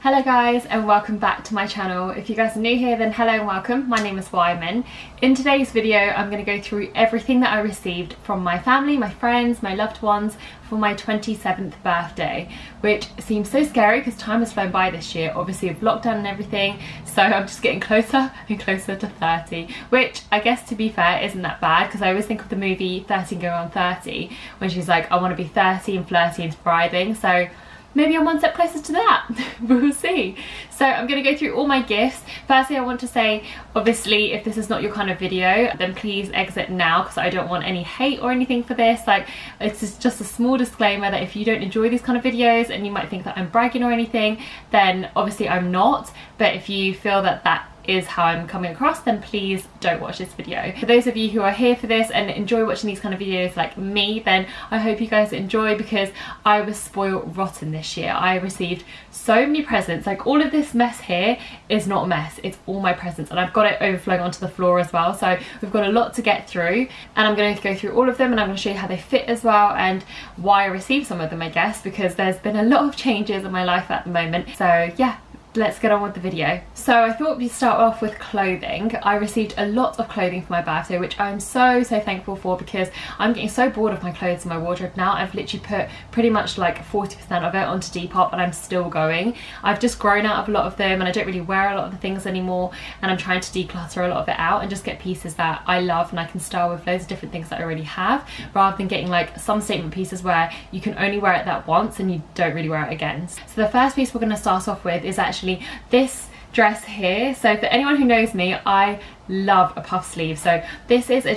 Hello guys and welcome back to my channel. If you guys are new here then hello and welcome. My name is Wyman. In today's video I'm going to go through everything that I received from my family, my friends, my loved ones for my 27th birthday, which seems so scary because time has flown by this year, obviously with lockdown and everything, so I'm just getting closer and closer to 30, which I guess to be fair isn't that bad because I always think of the movie 13 Going on 30 when she's like, I want to be 30 and flirty and thriving, so maybe I'm one step closer to that. We'll see. So I'm going to go through all my gifts. Firstly, I want to say, obviously, if this is not your kind of video, then please exit now because I don't want any hate or anything for this. Like, it's just a small disclaimer that if you don't enjoy these kind of videos and you might think that I'm bragging or anything, then obviously I'm not. But if you feel that that is how I'm coming across, then please don't watch this video. For those of you who are here for this and enjoy watching these kind of videos like me, then I hope you guys enjoy because I was spoiled rotten this year. I received so many presents. Like, all of this mess here is not a mess, it's all my presents, and I've got it overflowing onto the floor as well, so we've got a lot to get through, and I'm going to go through all of them and I'm going to show you how they fit as well and why I received some of them, I guess, because there's been a lot of changes in my life at the moment. So yeah, let's get on with the video. So I thought we'd start off with clothing. I received a lot of clothing for my birthday, which I'm so thankful for because I'm getting so bored of my clothes in my wardrobe now. I've literally put pretty much like 40% of it onto Depop and I'm still going. I've just grown out of a lot of them and I don't really wear a lot of the things anymore, and I'm trying to declutter a lot of it out and just get pieces that I love and I can style with loads of different things that I already have, rather than getting like some statement pieces where you can only wear it that once and you don't really wear it again. So the first piece we're going to start off with is actually this dress here. So for anyone who knows me, I love a puff sleeve. So this is a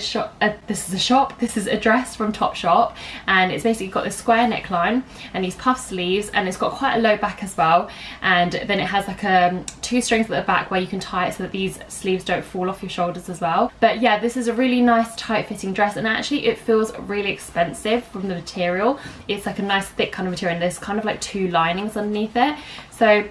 dress from Topshop, and it's basically got this square neckline and these puff sleeves, and it's got quite a low back as well, and then it has like two strings at the back where you can tie it so that these sleeves don't fall off your shoulders as well. But yeah, this is a really nice tight fitting dress, and actually it feels really expensive from the material. It's like a nice thick kind of material, and there's kind of like two linings underneath it. So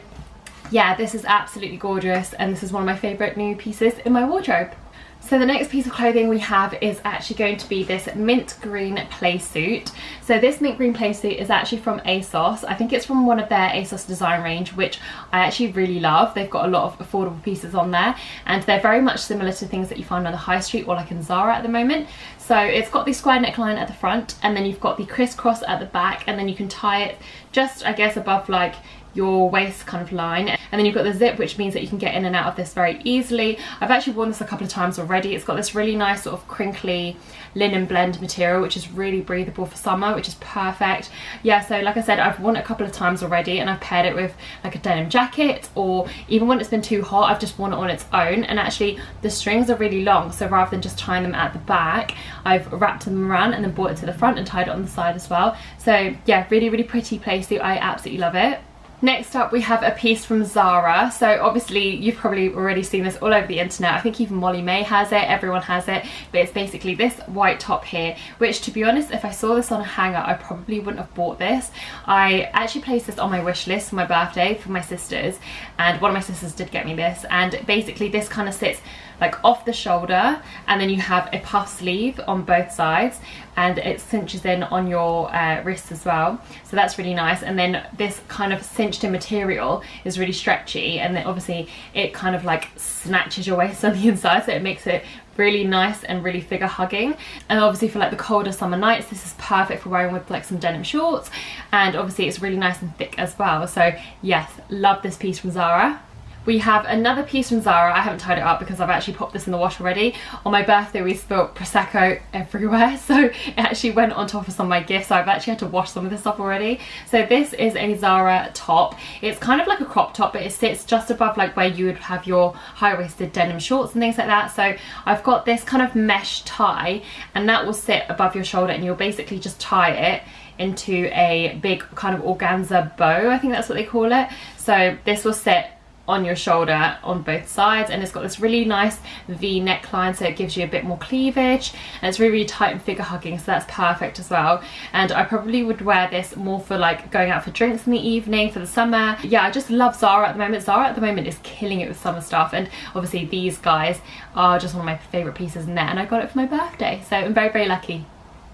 yeah, this is absolutely gorgeous, and this is one of my favourite new pieces in my wardrobe. So the next piece of clothing we have is actually going to be this mint green play suit. So this mint green play suit is actually from ASOS. I think it's from one of their ASOS design range, which I actually really love. They've got a lot of affordable pieces on there, and they're very much similar to things that you find on the high street or like in Zara at the moment. So it's got the square neckline at the front, and then you've got the crisscross at the back, and then you can tie it just, I guess, above like your waist kind of line, and then you've got the zip, which means that you can get in and out of this very easily. I've actually worn this a couple of times already. It's got this really nice sort of crinkly linen blend material, which is really breathable for summer, which is perfect. Yeah, so like I said, I've worn it a couple of times already, and I've paired it with like a denim jacket, or even when it's been too hot, I've just worn it on its own. And actually the strings are really long, so rather than just tying them at the back, I've wrapped them around and then brought it to the front and tied it on the side as well. So yeah, really pretty play suit. I absolutely love it. Next up we have a piece from Zara. So obviously you've probably already seen this all over the internet. I think even Molly May has it, everyone has it, but it's basically this white top here, which, to be honest, if I saw this on a hanger I probably wouldn't have bought this. I actually placed this on my wish list for my birthday for my sisters, and one of my sisters did get me this, and basically this kind of sits like off the shoulder, and then you have a puff sleeve on both sides, and it cinches in on your wrists as well, so that's really nice. And then this kind of cinched in material is really stretchy, and then obviously it kind of like snatches your waist on the inside, so it makes it really nice and really figure hugging. And obviously for like the colder summer nights, this is perfect for wearing with like some denim shorts, and obviously it's really nice and thick as well. So yes, love this piece from Zara. We have another piece from Zara. I haven't tied it up because I've actually popped this in the wash already. On my birthday we spilled Prosecco everywhere, so it actually went on top of some of my gifts, so I've actually had to wash some of this stuff already. So this is a Zara top. It's kind of like a crop top, but it sits just above like where you would have your high-waisted denim shorts and things like that. So I've got this kind of mesh tie, and that will sit above your shoulder, and you'll basically just tie it into a big kind of organza bow, I think that's what they call it. So this will sit on your shoulder on both sides, and it's got this really nice V neckline, so it gives you a bit more cleavage, and it's really tight and figure hugging, so that's perfect as well. And I probably would wear this more for like going out for drinks in the evening for the summer. Yeah, I just love Zara at the moment. Zara at the moment is killing it with summer stuff, and obviously these guys are just one of my favorite pieces in there, and I got it for my birthday, so I'm very lucky.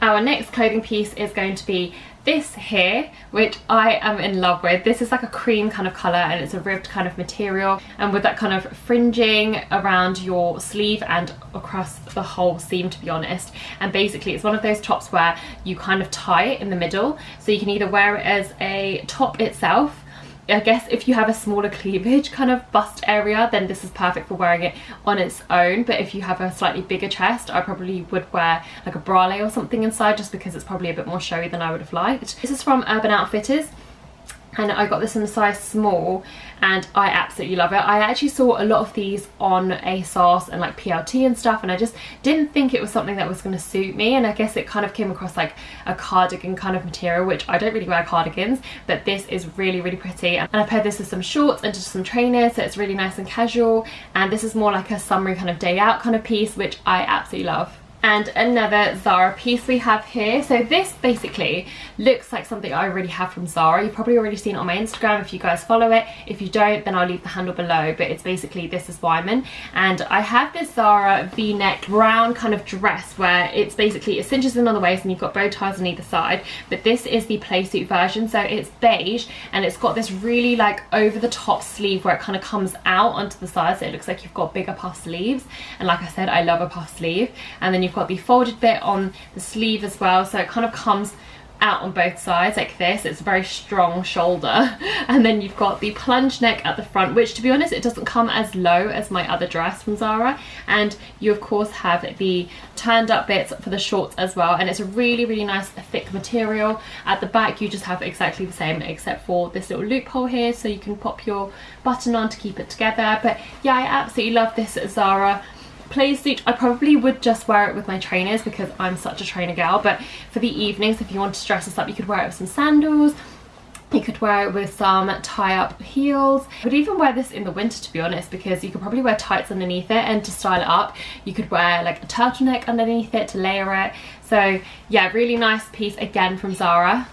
Our next clothing piece is going to be this here, which I am in love with. This is like a cream kind of colour, and it's a ribbed kind of material, and with that kind of fringing around your sleeve and across the whole seam, to be honest. And basically it's one of those tops where you kind of tie it in the middle, so you can either wear it as a top itself. I guess if you have a smaller cleavage kind of bust area, then this is perfect for wearing it on its own. But if you have a slightly bigger chest, I probably would wear like a bralette or something inside, just because it's probably a bit more showy than I would have liked. This is from Urban Outfitters, and I got this in the size small, and I absolutely love it. I actually saw a lot of these on ASOS and like PLT and stuff, and I just didn't think it was something that was going to suit me, and I guess it kind of came across like a cardigan kind of material, which I don't really wear cardigans, but this is really, really pretty. And I paired this with some shorts and just some trainers, so it's really nice and casual, and this is more like a summery kind of day out kind of piece, which I absolutely love. And another Zara piece we have here. So this basically looks like something I already have from Zara. You've probably already seen it on my Instagram if you guys follow it. If you don't, then I'll leave the handle below, but it's basically This Is Wyman. And I have this Zara v-neck brown kind of dress where it's basically, it cinches in on the waist and you've got bow ties on either side, but this is the playsuit version. So it's beige, and it's got this really like over the top sleeve where it kind of comes out onto the side, so it looks like you've got bigger puff sleeves. And like I said, I love a puff sleeve. And then you've got the folded bit on the sleeve as well, so it kind of comes out on both sides like this. It's a very strong shoulder. And then you've got the plunge neck at the front, which to be honest, it doesn't come as low as my other dress from Zara. And you of course have the turned up bits for the shorts as well, and it's a really, really nice thick material. At the back you just have exactly the same, except for this little loophole here, so you can pop your button on to keep it together. But yeah, I absolutely love this Zara playsuit. I probably would just wear it with my trainers because I'm such a trainer girl, but for the evenings, if you want to dress this up, you could wear it with some sandals, you could wear it with some tie-up heels. I would even wear this in the winter, to be honest, because you could probably wear tights underneath it, and to style it up you could wear like a turtleneck underneath it to layer it. So yeah, really nice piece again from Zara.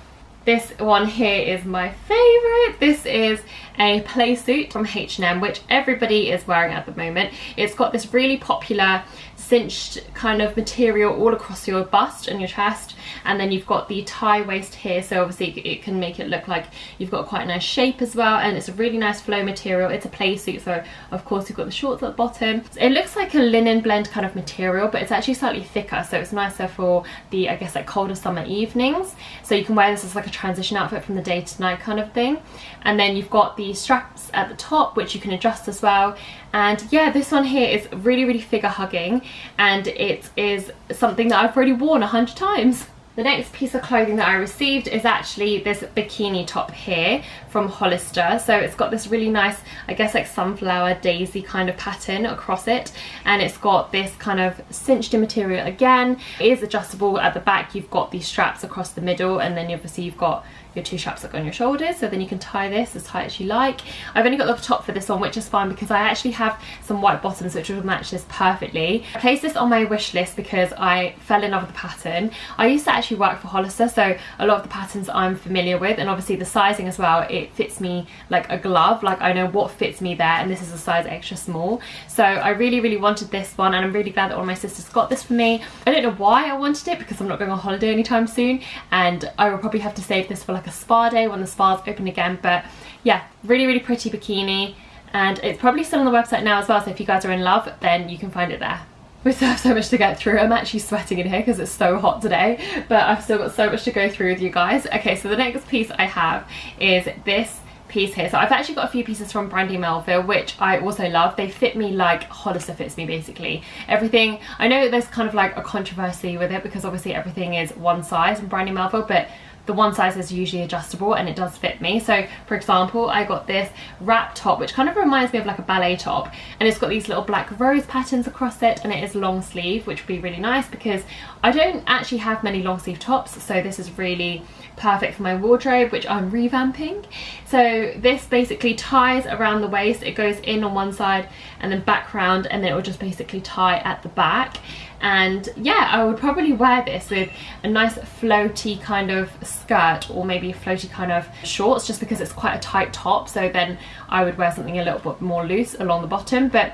This one here is my favourite. This is a playsuit from H&M, which everybody is wearing at the moment. It's got this really popular cinched kind of material all across your bust and your chest, and then you've got the tie waist here, so obviously it can make it look like you've got quite a nice shape as well. And it's a really nice flow material. It's a playsuit, so of course you've got the shorts at the bottom. It looks like a linen blend kind of material, but it's actually slightly thicker, so it's nicer for the, I guess, like colder summer evenings. So you can wear this as like a transition outfit from the day to night kind of thing. And then you've got the straps at the top, which you can adjust as well. And yeah, this one here is really, really figure hugging, and it is something that I've already worn 100 times. The next piece of clothing that I received is actually this bikini top here from Hollister. So it's got this really nice, I guess like sunflower daisy kind of pattern across it, and it's got this kind of cinched in material again. It is adjustable at the back. You've got these straps across the middle, and then obviously you've got your two straps that go on your shoulders, so then you can tie this as tight as you like. I've only got the top for this one, which is fine because I actually have some white bottoms which will match this perfectly. I placed this on my wish list because I fell in love with the pattern. I used to actually work for Hollister, so a lot of the patterns I'm familiar with, and obviously the sizing as well, it fits me like a glove. Like I know what fits me there, and this is a size extra small. So I really, really wanted this one, and I'm really glad that all my sisters got this for me. I don't know why I wanted it, because I'm not going on holiday anytime soon, and I will probably have to save this for like a spa day when the spas open again. But yeah, really, really pretty bikini, and it's probably still on the website now as well, so if you guys are in love, then you can find it there. We still have so much to get through. I'm actually sweating in here because it's so hot today, but I've still got so much to go through with you guys. Okay, so the next piece I have is this piece here. So I've actually got a few pieces from Brandy Melville, which I also love. They fit me like Hollister fits me, basically. Everything, I know there's kind of like a controversy with it because obviously everything is one size in Brandy Melville, but the one size is usually adjustable and it does fit me. So for example, I got this wrap top, which kind of reminds me of like a ballet top, and it's got these little black rose patterns across it, and it is long sleeve, which would be really nice because I don't actually have many long sleeve tops, so this is really perfect for my wardrobe, which I'm revamping. So this basically ties around the waist. It goes in on one side and then back round, and then it will just basically tie at the back. And yeah, I would probably wear this with a nice floaty kind of skirt, or maybe a floaty kind of shorts, just because it's quite a tight top. So then I would wear something a little bit more loose along the bottom. But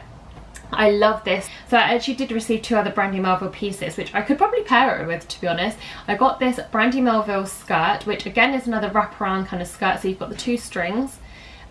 I love this. So I actually did receive 2 other Brandy Melville pieces, which I could probably pair it with, to be honest. I got this Brandy Melville skirt, which again is another wraparound kind of skirt. So you've got the 2 strings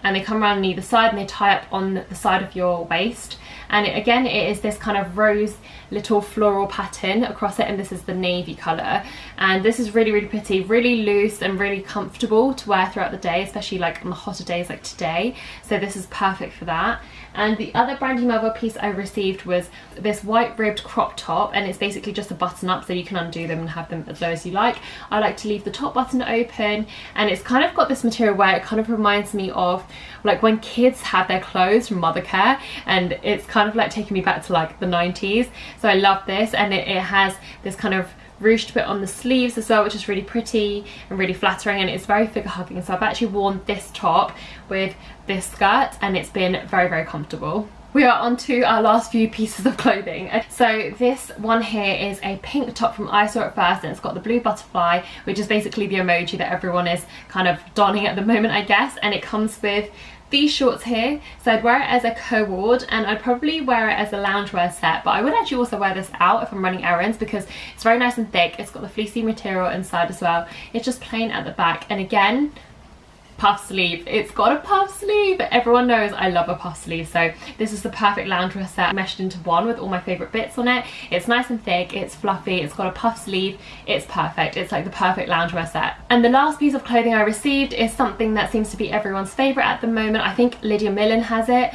and they come around on either side and they tie up on the side of your waist. And again, it is this kind of rose little floral pattern across it, and this is the navy colour. And this is really, really pretty, really loose and really comfortable to wear throughout the day, especially like on the hotter days like today. So this is perfect for that. And the other Brandy Melville piece I received was this white ribbed crop top, and it's basically just a button up so you can undo them and have them as low as you like. I like to leave the top button open, and it's kind of got this material where it kind of reminds me of like when kids have their clothes from Mothercare, and it's kind of like taking me back to like the 90s. So I love this, and it has this kind of ruched bit on the sleeves as well, which is really pretty and really flattering, and it's very figure hugging. So I've actually worn this top with this skirt and it's been very, very comfortable. We are on to our last few pieces of clothing. So this one here is a pink top from I Saw It First, and it's got the blue butterfly, which is basically the emoji that everyone is kind of donning at the moment, I guess. And it comes with these shorts here, so I'd wear it as a co-ord, and I'd probably wear it as a loungewear set, but I would actually also wear this out if I'm running errands because it's very nice and thick. It's got the fleecy material inside as well. It's just plain at the back, and again, puff sleeve. It's got a puff sleeve. Everyone knows I love a puff sleeve, so this is the perfect loungewear set meshed into one with all my favourite bits on it. It's nice and thick, it's fluffy, it's got a puff sleeve, it's perfect. It's like the perfect loungewear set. And the last piece of clothing I received is something that seems to be everyone's favourite at the moment. I think Lydia Millen has it,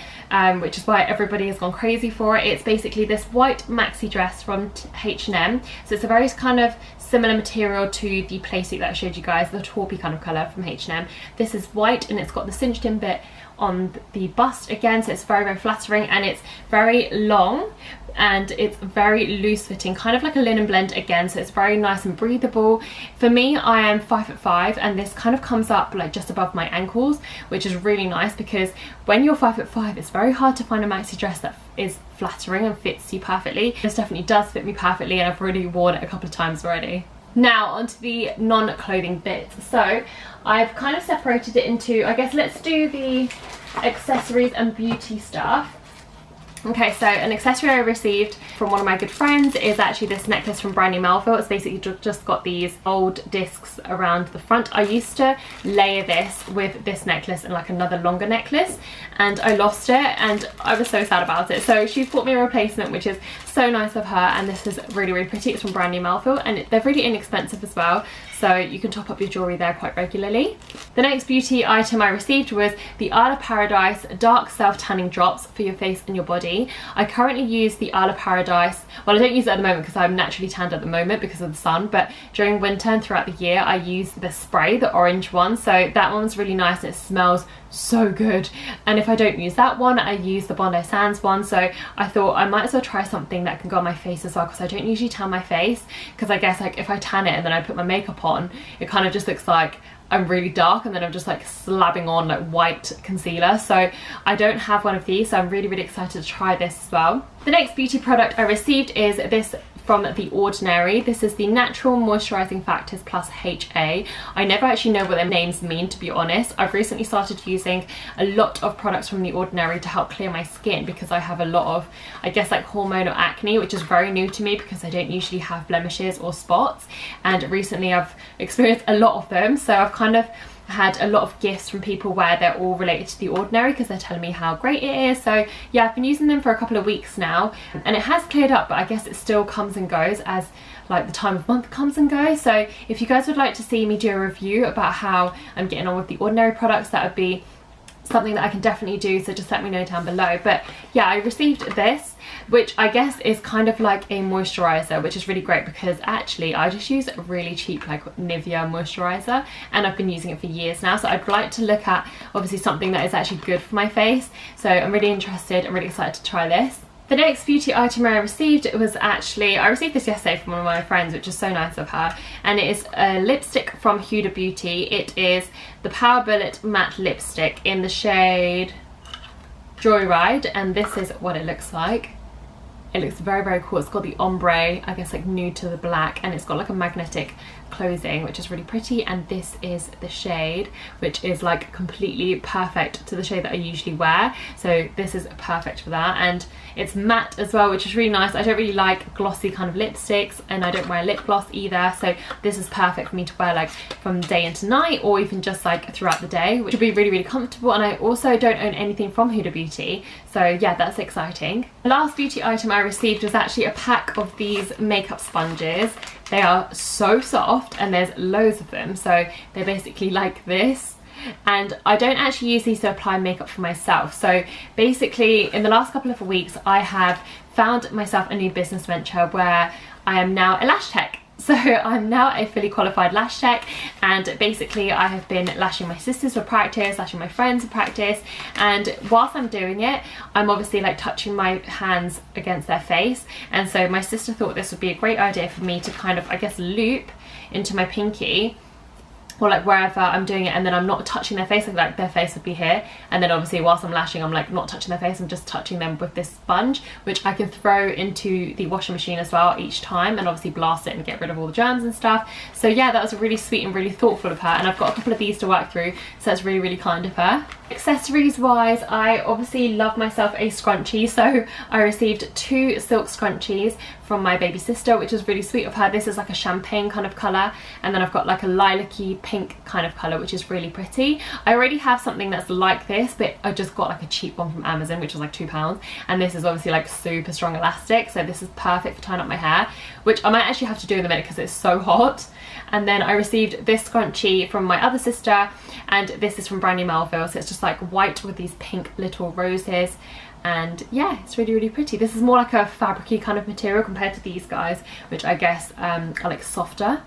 which is why everybody has gone crazy for it. It's basically this white maxi dress from H&M. So it's a very kind of similar material to the playsuit that I showed you guys, the taupey kind of colour from H&M. This is white and it's got the cinched in bit on the bust again, so it's very, very flattering, and it's very long and it's very loose fitting, kind of like a linen blend again, so it's very nice and breathable. For me, I am 5'5", and this kind of comes up like just above my ankles, which is really nice because when you're 5'5", it's very hard to find a maxi dress that is flattering and fits you perfectly. This definitely does fit me perfectly, and I've already worn it a couple of times already. Now onto the non-clothing bits. So I've kind of separated it into, I guess let's do the accessories and beauty stuff. Okay, so an accessory I received from one of my good friends is actually this necklace from Brandy Melville. It's basically just got these old discs around the front. I used to layer this with this necklace and like another longer necklace, and I lost it and I was so sad about it. So she's bought me a replacement, which is so nice of her, and this is really, really pretty. It's from Brandy Melville, and they're really inexpensive as well, so you can top up your jewellery there quite regularly. The next beauty item I received was the Isle of Paradise Dark Self Tanning Drops for your face and your body. I currently use the Isle of Paradise, well I don't use it at the moment because I'm naturally tanned at the moment because of the sun, but during winter and throughout the year I use the spray, the orange one, so that one's really nice and it smells so good. And if I don't use that one, I use the Bondi Sands one, so I thought I might as well try something that can go on my face as well, because I don't usually tan my face, because I guess like if I tan it and then I put my makeup on, it kind of just looks like I'm really dark and then I'm just like slabbing on like white concealer. So I don't have one of these, so I'm really, really excited to try this as well. The next beauty product I received is this from The Ordinary. This is the Natural Moisturising Factors Plus HA. I never actually know what their names mean, to be honest. I've recently started using a lot of products from The Ordinary to help clear my skin because I have a lot of, I guess, like hormonal acne, which is very new to me because I don't usually have blemishes or spots, and recently I've experienced a lot of them. So I've kind of had a lot of gifts from people where they're all related to The Ordinary because they're telling me how great it is. So yeah, I've been using them for a couple of weeks now and it has cleared up, but I guess it still comes and goes as like the time of month comes and goes. So if you guys would like to see me do a review about how I'm getting on with The Ordinary products, that would be something that I can definitely do, so just let me know down below. But yeah, I received this, which I guess is kind of like a moisturizer, which is really great because actually I just use a really cheap like Nivea moisturizer and I've been using it for years now, so I'd like to look at obviously something that is actually good for my face. So I'm really interested, I'm really excited to try this. The next beauty item I received was actually, I received this yesterday from one of my friends, which is so nice of her, and it is a lipstick from Huda Beauty. It is the Power Bullet Matte Lipstick in the shade Joyride, and this is what it looks like. It looks very, very cool. It's got the ombre, I guess like nude to the black, and it's got like a magnetic clothing, which is really pretty, and this is the shade, which is like completely perfect to the shade that I usually wear. So this is perfect for that, and it's matte as well, which is really nice. I don't really like glossy kind of lipsticks, and I don't wear lip gloss either, so this is perfect for me to wear like from day into night, or even just like throughout the day, which would be really, really comfortable. And I also don't own anything from Huda Beauty, so yeah, that's exciting. The last beauty item I received was actually a pack of these makeup sponges. They are so soft, and there's loads of them, so they're basically like this. And I don't actually use these to apply makeup for myself. So basically in the last couple of weeks I have found myself a new business venture where I am now a lash tech. So I'm now a fully qualified lash tech, and basically I have been lashing my sisters for practice, lashing my friends for practice, and whilst I'm doing it, I'm obviously like touching my hands against their face. And so my sister thought this would be a great idea for me to kind of, I guess, loop into my pinky, or like wherever I'm doing it, and then I'm not touching their face, like their face would be here, and then obviously whilst I'm lashing I'm like not touching their face, I'm just touching them with this sponge, which I can throw into the washing machine as well each time, and obviously blast it and get rid of all the germs and stuff. So yeah, that was really sweet and really thoughtful of her, and I've got a couple of these to work through, so that's really, really kind of her. Accessories wise, I obviously love myself a scrunchie, so I received 2 silk scrunchies from my baby sister, which is really sweet of her. This is like a champagne kind of colour, and then I've got like a lilac-y pink kind of colour, which is really pretty. I already have something that's like this, but I just got like a cheap one from Amazon, which was like £2, and this is obviously like super strong elastic, so this is perfect for tying up my hair, which I might actually have to do in a minute because it's so hot. And then I received this scrunchie from my other sister, and this is from Brandy Melville, so it's just like white with these pink little roses, and yeah, it's really, really pretty. This is more like a fabricy kind of material compared to these guys, which I guess are like softer.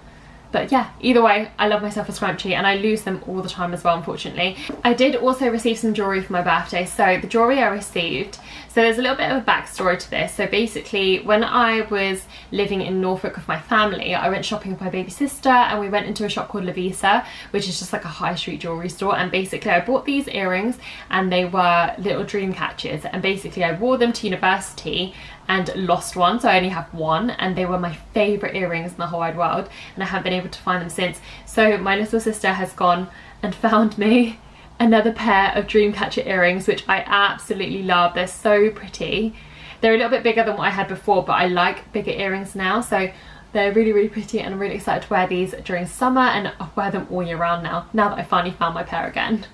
But yeah, either way, I love myself a scrunchie, and I lose them all the time as well, unfortunately. I did also receive some jewellery for my birthday. So the jewellery I received, so there's a little bit of a backstory to this. So basically, when I was living in Norfolk with my family, I went shopping with my baby sister, and we went into a shop called Lavisa, which is just like a high street jewellery store. And basically I bought these earrings, and they were little dream catchers, and basically I wore them to university and lost one, so I only have one, and they were my favourite earrings in the whole wide world, and I haven't been able to find them since. So my little sister has gone and found me another pair of Dreamcatcher earrings, which I absolutely love. They're so pretty. They're a little bit bigger than what I had before, but I like bigger earrings now, so they're really, really pretty, and I'm really excited to wear these during summer, and I'll wear them all year round now that I finally found my pair again.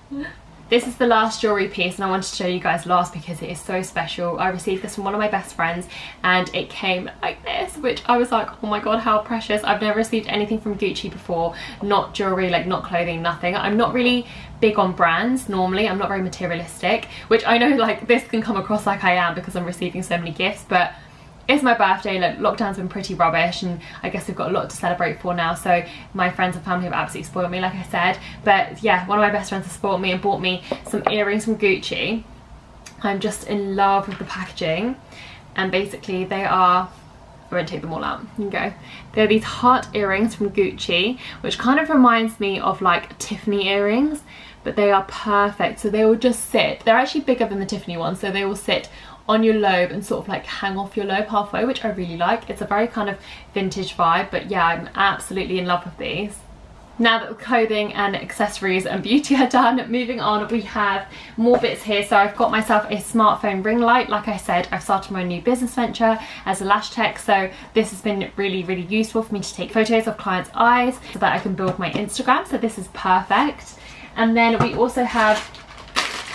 This is the last jewellery piece, and I wanted to show you guys last because it is so special. I received this from one of my best friends, and it came like this, which I was like, oh my god, how precious. I've never received anything from Gucci before, not jewellery, like not clothing, nothing. I'm not really big on brands normally. I'm not very materialistic, which I know like this can come across like I am because I'm receiving so many gifts, but it's my birthday. Like, lockdown's been pretty rubbish, and I guess we've got a lot to celebrate for now, so my friends and family have absolutely spoiled me, like I said. But yeah, one of my best friends has spoiled me and bought me some earrings from Gucci. I'm just in love with the packaging, and basically they are, I won't take them all out, you can go. They're these heart earrings from Gucci, which kind of reminds me of like Tiffany earrings, but they are perfect. So they will just sit, they're actually bigger than the Tiffany ones, so they will sit on your lobe and sort of like hang off your lobe halfway, which I really like. It's a very kind of vintage vibe, but yeah, I'm absolutely in love with these. Now that the clothing and accessories and beauty are done, moving on, we have more bits here. So I've got myself a smartphone ring light. Like I said, I've started my new business venture as a lash tech, so this has been really, really useful for me to take photos of clients' eyes so that I can build my Instagram, so this is perfect. And then we also have,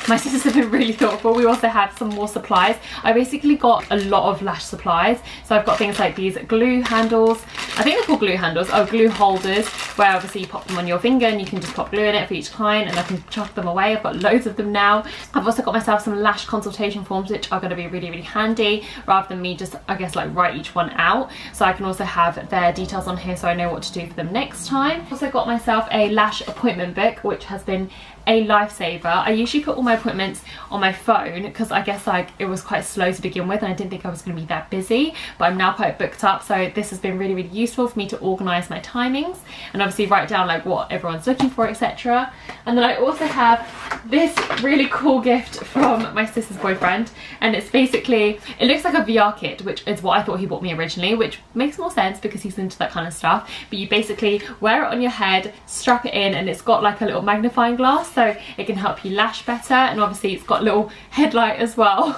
my sisters have been really thoughtful, we also have some more supplies. I basically got a lot of lash supplies. So I've got things like these glue handles, I think they're called glue handles, or glue holders, where obviously you pop them on your finger and you can just pop glue in it for each client, and I can chuck them away. I've got loads of them now. I've also got myself some lash consultation forms, which are going to be really, really handy, rather than me just, I guess, like write each one out. So I can also have their details on here so I know what to do for them next time. Also got myself a lash appointment book, which has been a lifesaver. I usually put all my appointments on my phone because I guess like it was quite slow to begin with and I didn't think I was going to be that busy, but I'm now quite booked up, so this has been really useful for me to organise my timings and obviously write down like what everyone's looking for, etc. And then I also have this really cool gift from my sister's boyfriend, and it's basically, it looks like a VR kit, which is what I thought he bought me originally, which makes more sense because he's into that kind of stuff. But you basically wear it on your head, strap it in, and it's got like a little magnifying glass so it can help you lash better, and obviously it's got a little headlight as well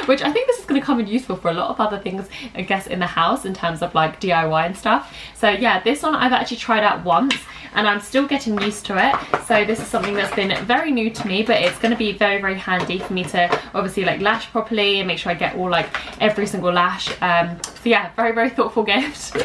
which I think this is going to come in useful for a lot of other things, I guess, in the house in terms of like DIY and stuff. So yeah, this one I've actually tried out once and I'm still getting used to it, so this is something that's been very new to me, but it's going to be very handy for me to obviously like lash properly and make sure I get all like every single lash. So yeah, very thoughtful gift.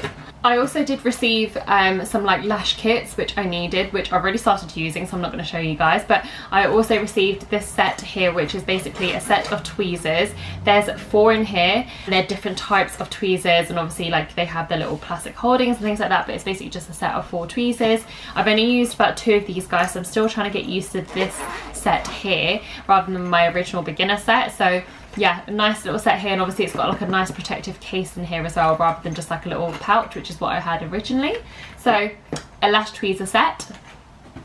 I also did receive some like lash kits which I needed, which I've already started using, so I'm not going to show you guys, but I also received this set here, which is basically a set of tweezers. There's 4 in here, and they're different types of tweezers, and obviously like they have their little plastic holdings and things like that, but it's basically just a set of 4 tweezers. I've only used about 2 of these guys, so I'm still trying to get used to this set here rather than my original beginner set. So yeah, a nice little set here, and obviously it's got like a nice protective case in here as well, rather than just like a little pouch, which is what I had originally. So a lash tweezer set.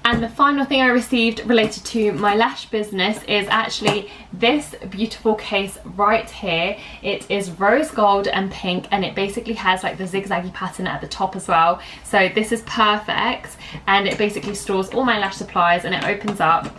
And the final thing I received related to my lash business is actually this beautiful case right here. It is rose gold and pink, and it basically has like the zigzaggy pattern at the top as well. So this is perfect, and it basically stores all my lash supplies, and it opens up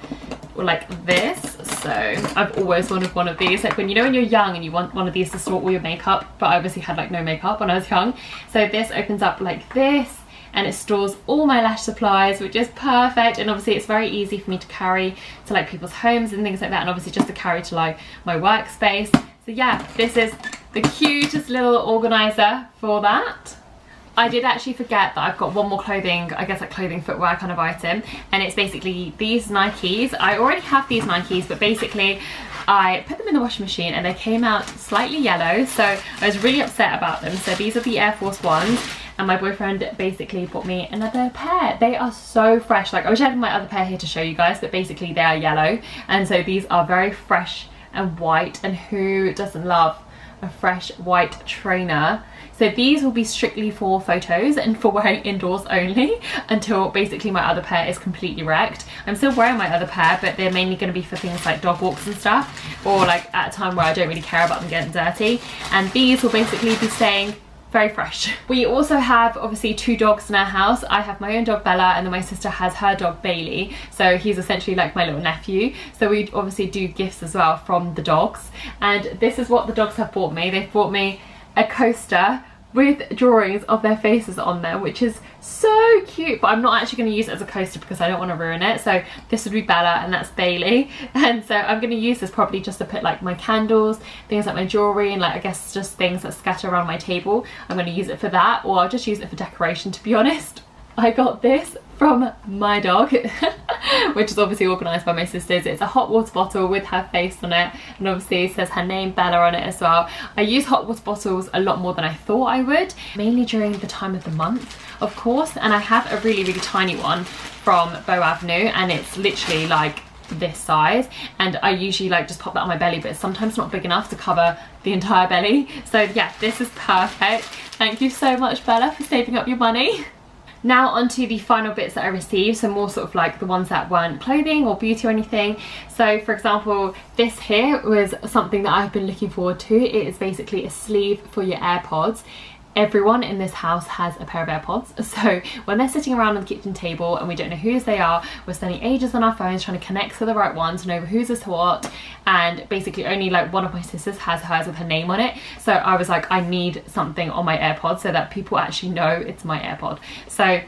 like this. So I've always wanted one of these, like when you know when you're young and you want one of these to store all your makeup, but I obviously had like no makeup when I was young. So this opens up like this, and it stores all my lash supplies, which is perfect, and obviously it's very easy for me to carry to like people's homes and things like that, and obviously just to carry to like my workspace. So yeah, this is the cutest little organizer for that. I did actually forget that I've got one more clothing, I guess like clothing footwear kind of item, and it's basically these Nikes. I already have these Nikes, but basically I put them in the washing machine and they came out slightly yellow, so I was really upset about them. So these are the Air Force Ones, and my boyfriend basically bought me another pair. They are so fresh. Like I wish I had my other pair here to show you guys, but basically they are yellow, and so these are very fresh and white, and who doesn't love a fresh white trainer? So these will be strictly for photos and for wearing indoors only until basically my other pair is completely wrecked. I'm still wearing my other pair, but they're mainly going to be for things like dog walks and stuff, or like at a time where I don't really care about them getting dirty. And these will basically be staying very fresh. We also have obviously 2 dogs in our house. I have my own dog Bella, and then my sister has her dog Bailey, so he's essentially like my little nephew. So we obviously do gifts as well from the dogs, and this is what the dogs have bought me. They've bought me a coaster with drawings of their faces on there, which is so cute, but I'm not actually going to use it as a coaster because I don't want to ruin it. So this would be Bella and that's Bailey, and so I'm going to use this probably just to put like my candles, things like my jewellery, and like I guess just things that scatter around my table. I'm going to use it for that, or I'll just use it for decoration, to be honest. I got this from my dog which is obviously organised by my sisters. It's a hot water bottle with her face on it, and obviously it says her name Bella on it as well. I use hot water bottles a lot more than I thought I would, mainly during the time of the month of course, and I have a really tiny one from Bow Avenue, and it's literally like this size, and I usually like just pop that on my belly, but it's sometimes not big enough to cover the entire belly. So yeah, this is perfect. Thank you so much, Bella, for saving up your money. Now onto the final bits that I received, so more sort of like the ones that weren't clothing or beauty or anything. So for example, this here was something that I've been looking forward to. It is basically a sleeve for your AirPods. Everyone in this house has a pair of AirPods, so when they're sitting around on the kitchen table and we don't know whose they are, we're spending ages on our phones trying to connect to the right one to know whose is what, and basically only like one of my sisters has hers with her name on it. So I was like, I need something on my AirPods so that people actually know it's my AirPod. So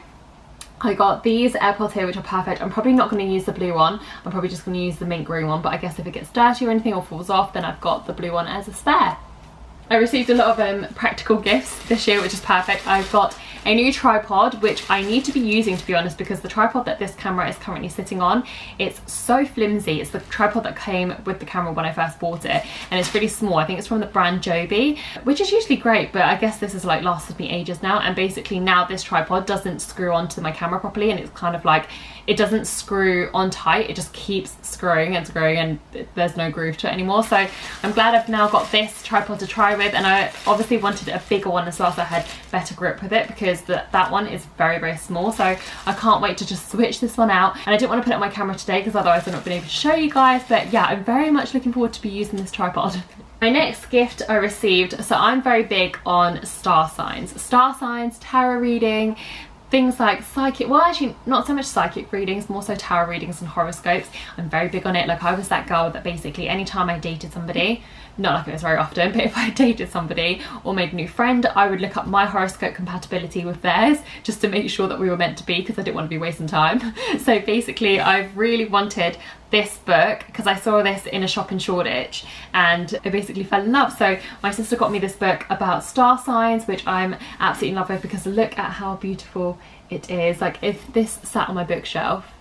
I got these AirPods here, which are perfect. I'm probably not going to use the blue one, I'm probably just going to use the mint green one, but I guess if it gets dirty or anything or falls off, then I've got the blue one as a spare. I received a lot of practical gifts this year, which is perfect. I've got a new tripod, which I need to be using, to be honest, because the tripod that this camera is currently sitting on, it's so flimsy. It's the tripod that came with the camera when I first bought it, and it's really small. I think it's from the brand Joby, which is usually great, but I guess this has like lasted me ages now. And basically now this tripod doesn't screw onto my camera properly, and it's kind of like, it doesn't screw on tight, it just keeps screwing and screwing, and there's no groove to it anymore. So I'm glad I've now got this tripod to try with, and I obviously wanted a bigger one as well, so I had better grip with it, because that one is very, very small. So I can't wait to just switch this one out, and I didn't want to put it on my camera today because otherwise I've not been able to show you guys. But yeah, I'm very much looking forward to be using this tripod. My next gift I received, so I'm very big on star signs, tarot reading, things like psychic, well actually not so much psychic readings, more so tarot readings and horoscopes. I'm very big on it. Like, I was that girl that basically anytime I dated somebody, not like it was very often, but if I dated somebody or made a new friend, I would look up my horoscope compatibility with theirs just to make sure that we were meant to be, because I didn't want to be wasting time. So basically I've really wanted this book because I saw this in a shop in Shoreditch and I basically fell in love. So my sister got me this book about star signs, which I'm absolutely in love with, because look at how beautiful it is. Like, if this sat on my bookshelf,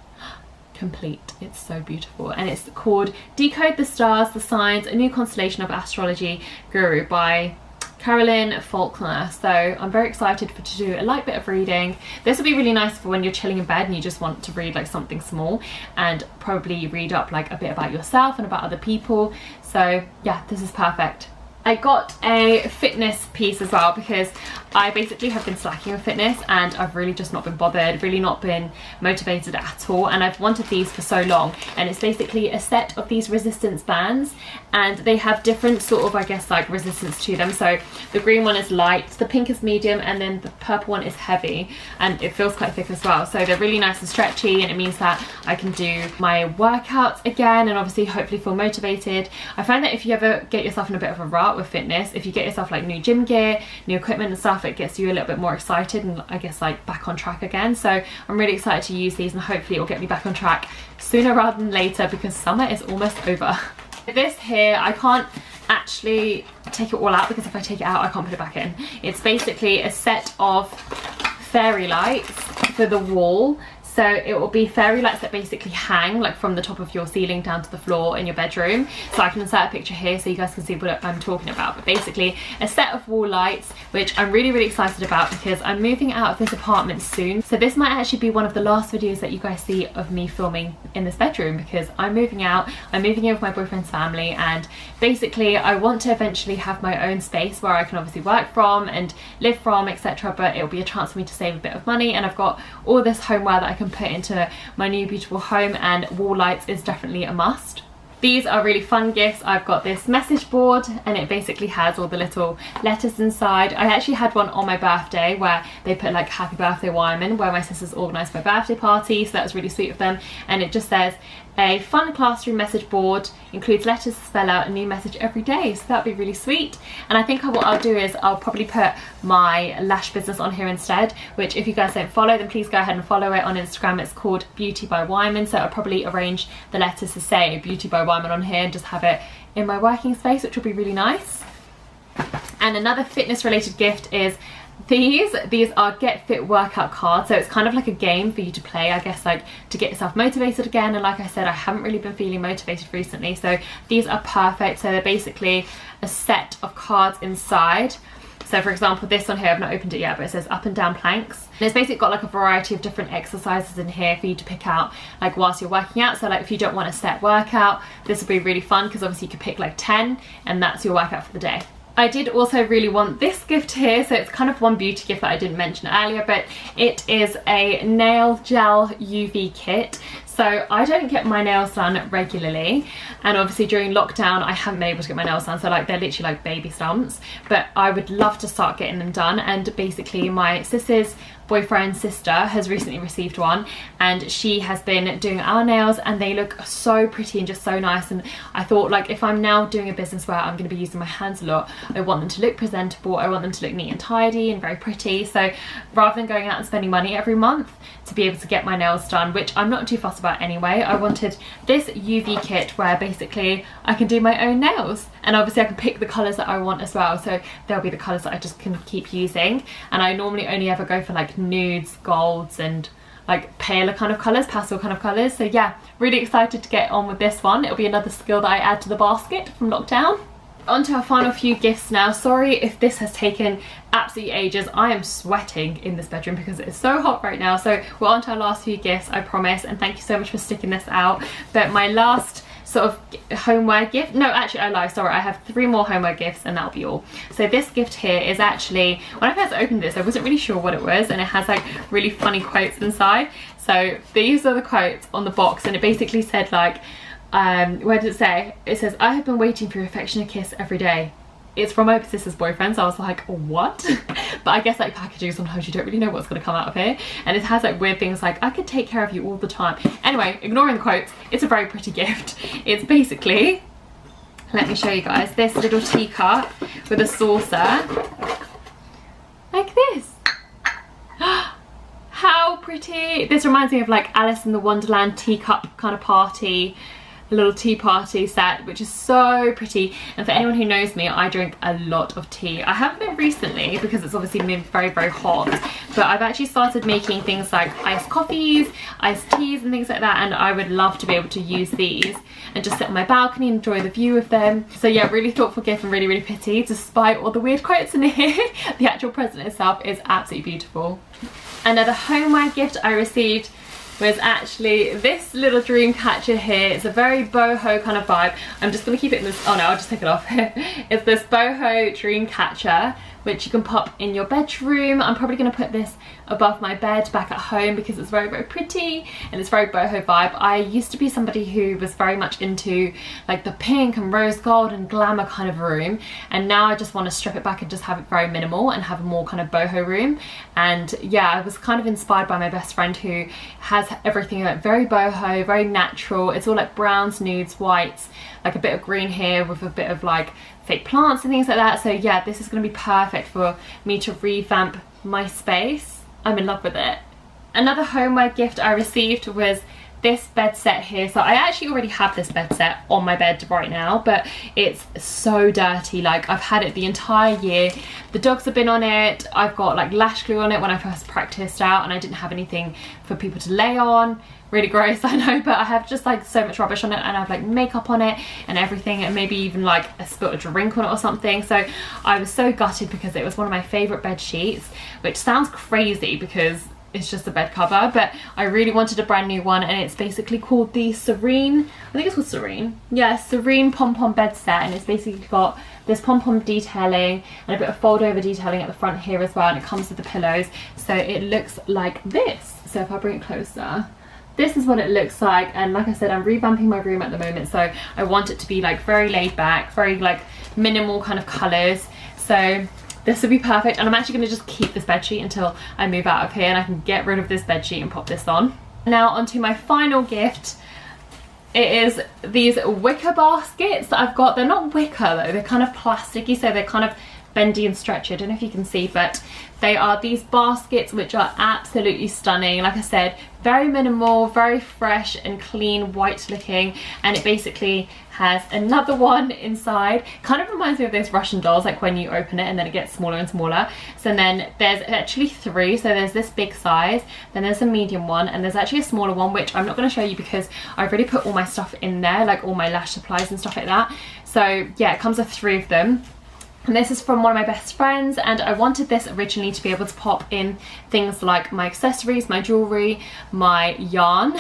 complete, it's so beautiful. And it's called Decode the Stars, the Signs, a new constellation of astrology guru by Carolyn Faulkner. So I'm very excited to do a light bit of reading. This will be really nice for when you're chilling in bed and you just want to read like something small, and probably read up like a bit about yourself and about other people. So yeah, this is perfect. I got a fitness piece as well, because I basically have been slacking with fitness and I've really just not been bothered, really not been motivated at all, and I've wanted these for so long. And it's basically a set of these resistance bands, and they have different sort of, I guess, like resistance to them. So the green one is light, the pink is medium, and then the purple one is heavy, and it feels quite thick as well. So they're really nice and stretchy, and it means that I can do my workouts again and obviously hopefully feel motivated. I find that if you ever get yourself in a bit of a rut with fitness, if you get yourself like new gym gear, new equipment and stuff, it gets you a little bit more excited and I guess like back on track again. So I'm really excited to use these, and hopefully it will get me back on track sooner rather than later, because summer is almost over. This here, I can't actually take it all out, because if I take it out I can't put it back in. It's basically a set of fairy lights for the wall. So it will be fairy lights that basically hang like from the top of your ceiling down to the floor in your bedroom. So I can insert a picture here so you guys can see what I'm talking about. But basically a set of wall lights, which I'm really, really excited about, because I'm moving out of this apartment soon. So this might actually be one of the last videos that you guys see of me filming in this bedroom, because I'm moving out. I'm moving in with my boyfriend's family, and basically I want to eventually have my own space where I can obviously work from and live from, etc. But it'll be a chance for me to save a bit of money, and I've got all this homeware that I can put into my new beautiful home, and wall lights is definitely a must. These are really fun gifts. I've got this message board, and it basically has all the little letters inside. I actually had one on my birthday where they put like happy birthday Wyman, where my sisters organised my birthday party, so that was really sweet of them. And it just says, a fun classroom message board, includes letters to spell out a new message every day. So that'd be really sweet. And I think what I'll do is I'll probably put my lash business on here instead, which if you guys don't follow, then please go ahead and follow it on Instagram. It's called Beauty by Wyman. So I'll probably arrange the letters to say Beauty by Wyman on here and just have it in my working space, which will be really nice. And another fitness related gift is these are Get Fit workout cards. So it's kind of like a game for you to play, I guess, like to get yourself motivated again. And like I said, I haven't really been feeling motivated recently, so these are perfect. So they're basically a set of cards inside. So for example, this one here, I've not opened it yet, but it says up and down planks. And it's basically got like a variety of different exercises in here for you to pick out like whilst you're working out. So like if you don't want a set workout, this will be really fun, because obviously you could pick like 10 and that's your workout for the day. I did also really want this gift here, so it's kind of one beauty gift that I didn't mention earlier, but it is a nail gel UV kit. So I don't get my nails done regularly, and obviously during lockdown I haven't been able to get my nails done, so like they're literally like baby stumps, but I would love to start getting them done. And basically my sister's boyfriend's sister has recently received one, and she has been doing our nails, and they look so pretty and just so nice. And I thought, like, if I'm now doing a business where I'm going to be using my hands a lot, I want them to look presentable, I want them to look neat and tidy and very pretty. So rather than going out and spending money every month to be able to get my nails done, which I'm not too fussed about anyway, I wanted this UV kit where basically I can do my own nails. and obviously I can pick the colours that I want as well, so there'll be the colours that I just can keep using. And I normally only ever go for like nudes, golds and like paler kind of colours, pastel kind of colours. So yeah, really excited to get on with this one. It'll be another skill that I add to the basket from lockdown. On to our final few gifts now. Sorry if this has taken absolutely ages. I am sweating in this bedroom because it's so hot right now. So we're on to our last few gifts, I promise, and thank you so much for sticking this out. But my last sort of homeware gift, no, actually I lie, sorry, I have 3 more homeware gifts and that'll be all. So this gift here is actually, when I first opened this I wasn't really sure what it was, and it has like really funny quotes inside. So these are the quotes on the box, and it basically said like, where did it say? It says, "I have been waiting for your affectionate kiss every day." It's from my sister's boyfriend, so I was like, what? But I guess like packaging, sometimes you don't really know what's going to come out of here. And it has like weird things like, "I could take care of you all the time." Anyway, ignoring the quotes, it's a very pretty gift. It's basically, let me show you guys, this little teacup with a saucer like this. How pretty. This reminds me of like Alice in the Wonderland teacup kind of party, a little tea party set, which is so pretty. And for anyone who knows me, I drink a lot of tea. I haven't been recently because it's obviously been very, very hot, but I've actually started making things like iced coffees, iced teas and things like that, and I would love to be able to use these and just sit on my balcony and enjoy the view of them. So yeah, really thoughtful gift and really, really pretty, despite all the weird quotes in here. The actual present itself is absolutely beautiful. Another homeware gift I received was actually this little dream catcher here. It's a very boho kind of vibe. I'm just going to keep it in this, oh no, I'll just take it off. It's this boho dream catcher, which you can pop in your bedroom. I'm probably going to put this above my bed back at home because it's very, very pretty and it's very boho vibe. I used to be somebody who was very much into like the pink and rose gold and glamour kind of room, and now I just want to strip it back and just have it very minimal and have a more kind of boho room. And yeah, I was kind of inspired by my best friend who has everything like very boho, very natural. It's all like browns, nudes, whites, like a bit of green here with a bit of like fake plants and things like that. So yeah, this is going to be perfect for me to revamp my space. I'm in love with it. Another homeware gift I received was this bed set here. So I actually already have this bed set on my bed right now, but it's so dirty. Like I've had it the entire year. The dogs have been on it. I've got like lash glue on it when I first practiced out, and I didn't have anything for people to lay on. Really gross, I know, but I have just like so much rubbish on it, and I have like makeup on it and everything, and maybe even like I spilled a drink on it or something. So I was so gutted because it was one of my favourite bed sheets, which sounds crazy because it's just a bed cover, but I really wanted a brand new one, and it's basically called the Serene, I think it's called Serene, yeah, Serene pom-pom bed set, and it's basically got this pom-pom detailing and a bit of fold over detailing at the front here as well, and it comes with the pillows, so it looks like this. So if I bring it closer, this is what it looks like. And like I said, I'm revamping my room at the moment, so I want it to be like very laid back, very like minimal kind of colours. So this would be perfect, and I'm actually going to just keep this bedsheet until I move out of here and I can get rid of this bedsheet and pop this on. Now onto my final gift. It is these wicker baskets that I've got. They're not wicker though, they're kind of plasticky, so they're kind of bendy and stretchy. I don't know if you can see, but they are these baskets which are absolutely stunning. Like I said, very minimal, very fresh and clean, white looking, and it basically has another one inside. Kind of reminds me of those Russian dolls, like when you open it and then it gets smaller and smaller. So then there's actually 3, so there's this big size, then there's a medium one, and there's actually a smaller one which I'm not going to show you because I've already put all my stuff in there, like all my lash supplies and stuff like that. So yeah, it comes with 3 of them. And this is from one of my best friends, and I wanted this originally to be able to pop in things like my accessories, my jewellery, my yarn,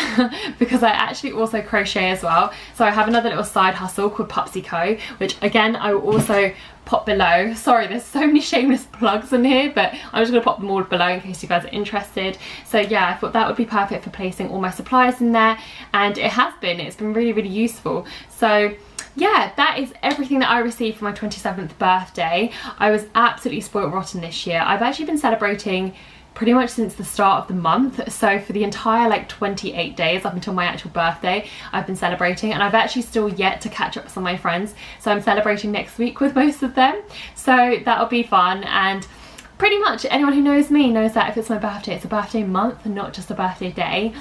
because I actually also crochet as well. So I have another little side hustle called Pupsy.co, which again I will also pop below. Sorry, there's so many shameless plugs in here, but I'm just going to pop them all below in case you guys are interested. So yeah, I thought that would be perfect for placing all my supplies in there, and it has been. It's been really, really useful. So yeah, that is everything that I received for my 27th birthday. I was absolutely spoiled rotten this year. I've actually been celebrating pretty much since the start of the month. So for the entire like 28 days up until my actual birthday, I've been celebrating, and I've actually still yet to catch up with some of my friends. So I'm celebrating next week with most of them. So that'll be fun, and pretty much anyone who knows me knows that if it's my birthday, it's a birthday month and not just a birthday day.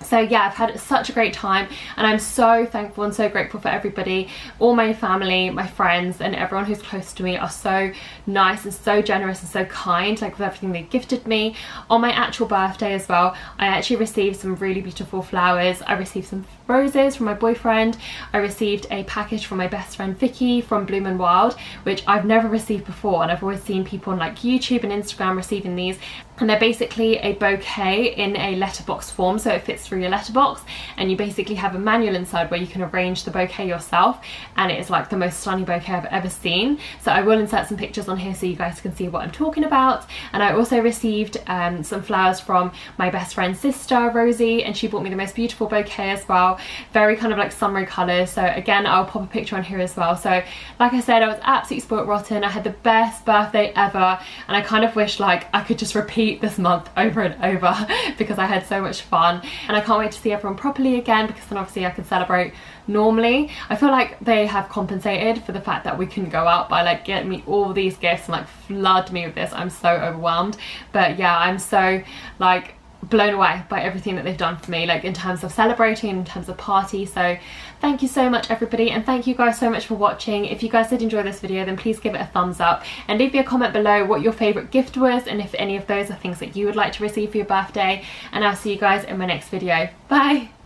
So yeah, I've had such a great time, and I'm so thankful and so grateful for everybody. All my family, my friends, and everyone who's close to me are so nice and so generous and so kind, like with everything they gifted me. On my actual birthday as well, I actually received some really beautiful flowers. I received some roses from my boyfriend. I received a package from my best friend Vicky from Bloom and Wild, which I've never received before, and I've always seen people on like YouTube and Instagram receiving these. And they're basically a bouquet in a letterbox form, so it fits through your letterbox, and you basically have a manual inside where you can arrange the bouquet yourself, and it is like the most stunning bouquet I've ever seen. So I will insert some pictures on here so you guys can see what I'm talking about. And I also received some flowers from my best friend's sister Rosie, and she bought me the most beautiful bouquet as well, very kind of like summery colours. So again, I'll pop a picture on here as well. So like I said, I was absolutely spoiled rotten. I had the best birthday ever, and I kind of wish like I could just repeat this month over and over because I had so much fun, and I can't wait to see everyone properly again, because then obviously I can celebrate normally. I feel like they have compensated for the fact that we couldn't go out by like getting me all these gifts and like flood me with this. I'm so overwhelmed, but yeah, I'm so like blown away by everything that they've done for me, like in terms of celebrating, in terms of party. So thank you so much everybody, and thank you guys so much for watching. If you guys did enjoy this video, then please give it a thumbs up, and leave me a comment below what your favorite gift was, and if any of those are things that you would like to receive for your birthday. And I'll see you guys in my next video. Bye.